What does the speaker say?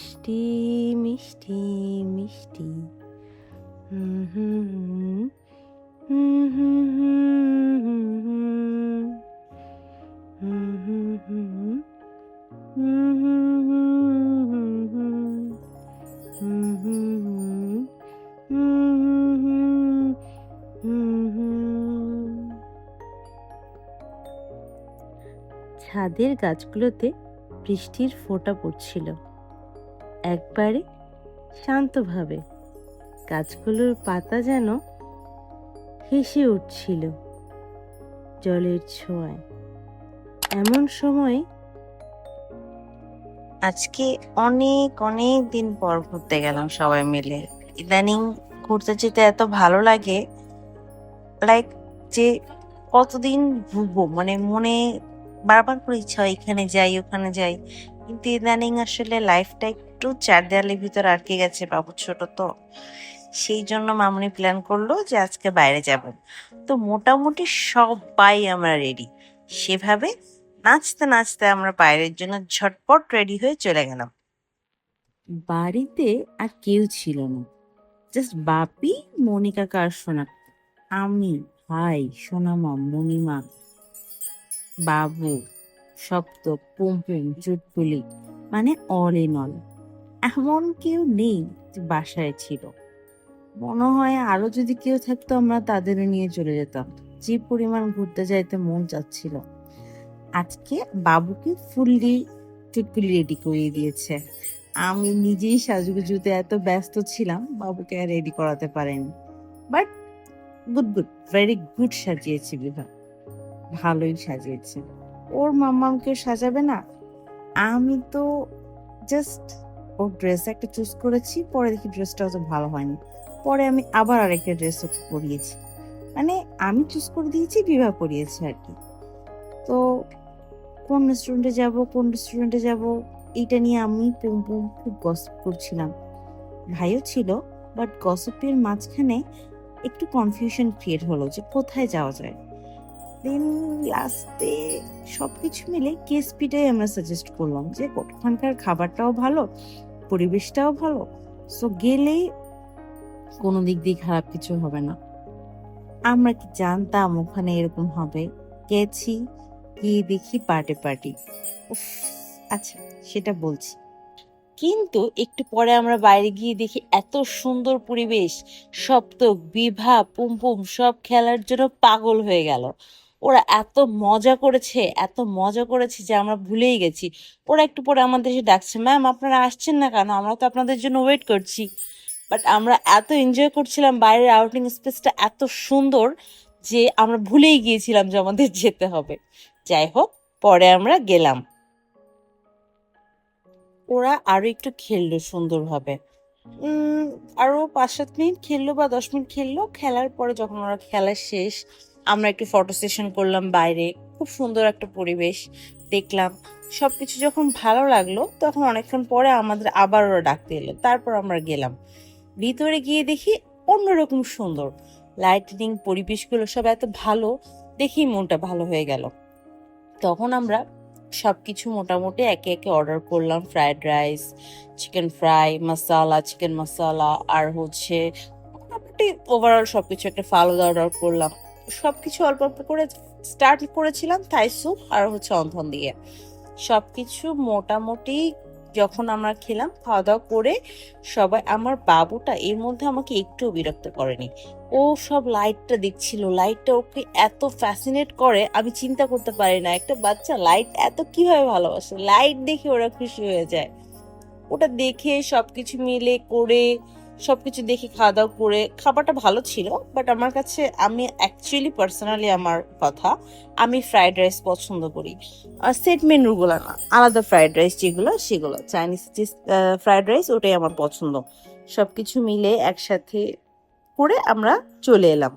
মিষ্টি মিষ্টি মিষ্টি হুম হুম হুম হুম হুম হুম হুম ছাদের গাছগুলোতে বৃষ্টির ফোঁটা পড়ছিল একবারে শান্তভাবে। গাছগুলোর পাতা যেন হেসে উঠছিল জলের ছোঁয়ায়। এমন সময় আজকে অনেক অনেক দিন পর ঘুরতে গেলাম সবাই মিলে। ইদানিং ঘুরতে যেতে এত ভালো লাগে, লাইক যে কতদিন ঘুরবো, মানে মনে বারবার করে ইচ্ছা হয় এখানে যাই ওখানে যাই, কিন্তু ইদানিং আসলে লাইফটা একটু চার দেয়ালের ভিতর আটকে গেছে, বাবু ছোট তো। সেই জন্য মামুনি প্ল্যান করলো যে আজকে বাইরে যাব। তো মোটামুটি সবাই আমরা রেডি। সেভাবে নাচতে নাচতে আমরা বাইরের জন্য ঝটপট রেডি হয়ে চলে গেলাম। বাড়িতে আর কেউ ছিল না, জাস্ট বাপি, মনিকা, কার সোনা, আমি, ভাই, সোনামা, মণিমা, বাবু, সপ্ত, পুমপুম, চুটপুলি, মানে অল ইন অল। এমন কেউ নেই যে বাসায় ছিল। মনে হয় আরো যদি কেউ থাকতো আমরা তাদেরও নিয়ে চলে যেতাম, যে পরিমাণ ঘুরতে যাইতে মন চাচ্ছিল। আজকে বাবুকে ফুললি চুটপুলি রেডি করিয়ে দিয়েছে। আমি নিজেই সাজুগুজুতে এত ব্যস্ত ছিলাম, বাবুকে আর রেডি করাতে পারেনি। But good good, very good সাজিয়েছি বিভা, ভালোই সাজিয়েছে। ওর মাম্মামকে সাজাবে না? আমি তো জাস্ট ওর ড্রেস একটা চুজ করেছি, পরে দেখি ড্রেসটা অত ভালো হয়নি, পরে আমি আবার আরেকটা ড্রেস ওকে পরিয়েছি। মানে আমি চুজ করে দিয়েছি, বিবাহ পরিয়েছে আর কি। তো কোন রেস্টুরেন্টে যাব এইটা নিয়ে আমি পুম খুব গসিপ করছিলাম। ভাইও ছিল, বাট গসিপের মাঝখানে একটু কনফিউশন ক্রিয়েট হলো যে কোথায় যাওয়া যায়। দেন লাস্টে সবকিছু মিলে কেএসপিটাই আমরা সাজেস্ট করলাম, যে ওখানকার খাবারটাও ভালো, পরিবেশটাও ভালো, সো গেলেই কোনো দিক দিয়ে খারাপ কিছু হবে না। আমরা কি জানতাম ওখানে এরকম হবে। গেছি, গিয়ে দেখি পার্টি পার্টি। উফ, আচ্ছা সেটা বলছি, কিন্তু একটু পরে আমরা বাইরে গিয়ে দেখি এত সুন্দর পরিবেশ। সপ্তক, বিভা, পুমপুম সব খেলার জন্য পাগল হয়ে গেল। ওরা এত মজা করেছে যে আমরা ভুলেই গেছি। ওরা একটু পরে আমাদের এসে ডাকছে, ম্যাম আপনারা আসছেন না কেন, আমরা তো আপনাদের জন্য ওয়েট করছি। বাট আমরা এত এনজয় করছিলাম, বাইরের আউটিং স্পেসটা এত সুন্দর যে আমরা ভুলেই গিয়েছিলাম যে আমাদের যেতে হবে। যাই হোক, পরে আমরা গেলাম। ওরা আরো একটু খেললো সুন্দরভাবে। উম আরো 5-7 মিনিট খেললো বা 10 মিনিট খেললো। খেলার পরে যখন ওরা খেলা শেষ, আমরা একটু ফটো সেশন করলাম বাইরে। খুব সুন্দর একটা পরিবেশ দেখলাম। সবকিছু যখন ভালো লাগলো, তখন অনেকক্ষণ পরে আমাদের আবার ওরা ডাকতে এলো, তারপর আমরা গেলাম। ভিতরে গিয়ে দেখি অন্যরকম সুন্দর লাইটিনিং, পরিবেশগুলো সব এত ভালো, দেখেই মনটা ভালো হয়ে গেল। তখন আমরা সবকিছু মোটামুটি একে একে অর্ডার করলাম। ফ্রাইড রাইস, চিকেন ফ্রাই, মশালা, চিকেন মশালা, আর হচ্ছে মোটামুটি ওভারঅল সবকিছু, একটা ফালুদা অর্ডার করলাম। সবকিছু অল্প অল্প করে স্টার্ট করেছিলাম থাই স্যুপ আর হচ্ছে অন্থন দিয়ে। সবকিছু মোটামুটি যখন আমরা খেলাম, খাওয়া দাওয়া করে সবাই, আমার বাবুটা এর মধ্যে আমাকে একটুও বিরক্ত করেনি। ও সব লাইটটা দেখছিল, লাইটটা ওকে এত ফ্যাসিনেট করে, আমি চিন্তা করতে পারি না একটা বাচ্চা লাইট এত কিভাবে ভালোবাসে। লাইট দেখে ওরা খুশি হয়ে যায়। ওটা দেখে সবকিছু মিলে করে, সবকিছু দেখে খাওয়া দাওয়া করে, খাবারটা ভালো ছিল। বাট আমার কাছে, আমি অ্যাকচুয়ালি পার্সোনালি আমার কথা, আমি ফ্রাইড রাইস পছন্দ করি। সেট মেনুগুলো না, আলাদা ফ্রাইড রাইস যেগুলো, সেগুলো চাইনিজ যে ফ্রাইড রাইস, ওটাই আমার পছন্দ। সবকিছু মিলে একসাথে করে আমরা চলে এলাম।